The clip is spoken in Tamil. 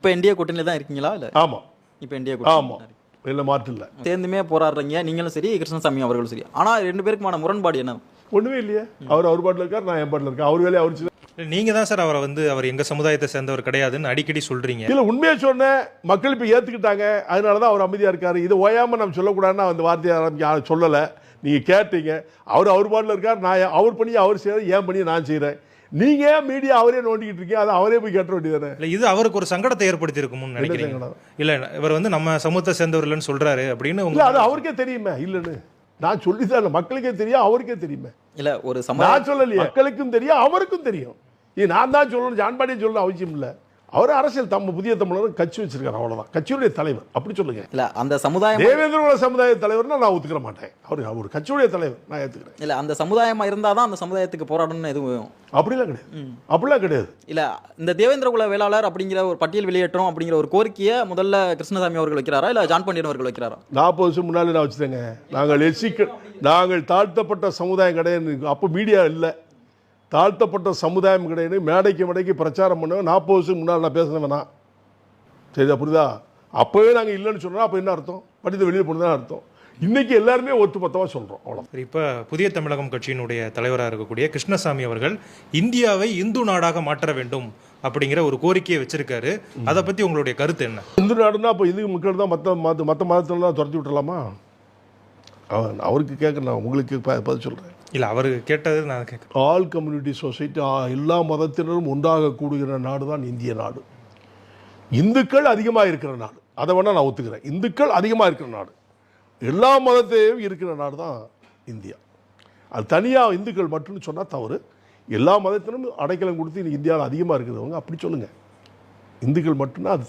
இப்போ என்டிஏ கூட்டணியில் தான் இருக்கீங்களா இல்லை? ஆமாம், இப்போ என்டிஏ ஆமாம், கூட்டணி இல்லை மாற்று இல்லை. சேர்ந்துமே போராடுறீங்க நீங்களும் சரி, கிருஷ்ணசாமி அவர்களும் சரி. ஆனால் 2 பேருக்குமான முரண்பாடு என்ன? ஒன்றுமே இல்லையே. அவர் பாட்டில் இருக்கார், நான் என் பாட்டில் இருக்கேன். அவர் வேலையை அவர் நீங்க தான் சார் அவரை வந்து அவர் எங்க சமுதாயத்தை சேர்ந்தவர் கிடையாதுன்னு அடிக்கடி சொல்றீங்க. இல்லை, உண்மையை சொன்னேன். மக்கள் இப்போ ஏற்றுக்கிட்டாங்க, அதனால தான் அவர் அமைதியாக இருக்கார். இது ஓயாமல் நம்ம சொல்லக்கூடாதுன்னா அந்த வார்த்தையை சொல்லலை. நீங்கள் கேட்டீங்க. அவர் பாட்டில் இருக்கார், நான் அவர் பண்ணி அவர் செய்கிறேன், ஏன் பண்ணி நான் செய்கிறேன். நீங்க ஏன் மீடியா அவரே நோண்டிக்கிட்டு இருக்கீங்க? அதை அவரே போய் கேட்ட வேண்டியதானே. இல்லை, இது அவருக்கு ஒரு சங்கடத்தை ஏற்படுத்தி இருக்கும்னு நினைக்கிறீங்க? இல்லை, இவர் வந்து நம்ம சமூகத்தை சேர்ந்தவர் இல்லைன்னு சொல்றாரு அப்படின்னு. இல்லை, அது அவருக்கே தெரியுமே இல்லைன்னு. நான் சொல்லிதான், மக்களுக்கே தெரியும், அவருக்கே தெரியுமே. இல்லை, ஒரு நான் சொல்லலையே, மக்களுக்கும் தெரியும், அவருக்கும் தெரியும். நான் தான் சொல்லணும், ஜான்பாடியே சொல்லணும் அவசியம் இல்லை. அவர் அரசியல் புதிய தமிழர் கட்சி வச்சிருக்காரு, அவ்வளவுதான். கட்சியுடைய தலைவர் அப்படி சொல்லுங்க. இல்ல, அந்த சமுதாயம் தேவேந்திர சமுதாய தலைவர்னா நான் ஒத்துக்கிற மாட்டேன். அவர் கட்சியுடைய தலைவர், நான் ஏத்துக்கிறேன். இல்ல, அந்த சமுதாயமா இருந்தாதான் அந்த சமுதாயத்துக்கு போராடணும்னு எதுவும் அப்படிலாம் கிடையாது. அப்படிலாம் கிடையாது. இல்ல, இந்த தேவேந்திர குல வேளாளர் அப்படிங்கிற ஒரு பட்டியல் வெளியேற்றோம் அப்படிங்கிற ஒரு கோரிக்கையை முதல்ல கிருஷ்ணசாமி அவர்கள் வைக்கிறாரா இல்ல ஜான் பாண்டியன் அவர்கள் வைக்கிறாரா? 40 வருஷம் முன்னாடி நான் வச்சுட்டேங்க. நாங்கள் தாழ்த்தப்பட்ட சமுதாயம் கிடையாது. அப்போ மீடியா இல்லை. தாழ்த்தப்பட்ட சமுதாயம் கிடையாது. மேடைக்கு பிரச்சாரம் பண்ண 40 வருஷம் முன்னாடி நான் பேசுனேன் வேணா. சரிதா, புரியுதா? அப்போவே நாங்கள் இல்லைன்னு சொன்னோம். அப்போ என்ன அர்த்தம்? படித்த வெளியில் போனதான் அர்த்தம். இன்னைக்கு எல்லாருமே ஒட்டுமொத்தமாக சொல்கிறோம், அவ்வளோ. இப்போ புதிய தமிழகம் கட்சியினுடைய தலைவராக இருக்கக்கூடிய கிருஷ்ணசாமி அவர்கள் இந்தியாவை இந்து நாடாக மாற்ற வேண்டும் அப்படிங்கிற ஒரு கோரிக்கையை வச்சிருக்காரு. அதை பற்றி உங்களுடைய கருத்து என்ன? இந்து நாடுனா அப்போ இந்து மக்கள் தான் மற்ற மதத்திலாம் துரத்தி விட்டுலாமா? அவருக்கு கேட்குறேன், உங்களுக்கு பதில் சொல்கிறேன். இல்லை, அவர் கேட்டது நான் கேட்குறேன். ஆல் கம்யூனிட்டி சொசைட்டி, எல்லா மதத்தினரும் ஒன்றாக கூடுகிற நாடு தான் இந்திய நாடு. இந்துக்கள் அதிகமாக இருக்கிற நாடு, அதை வேணால் நான் ஒத்துக்கிறேன். இந்துக்கள் அதிகமாக இருக்கிற நாடு, எல்லா மதத்தையும் இருக்கிற நாடு தான் இந்தியா. அது தனியாக இந்துக்கள் மட்டும்னு சொன்னால் தவறு. எல்லா மதத்தினரும் அடைக்கலம் கொடுத்து இந்தியாவில் அதிகமாக இருக்கிறவங்க அப்படி சொல்லுங்கள். இந்துக்கள் மட்டும்னா அது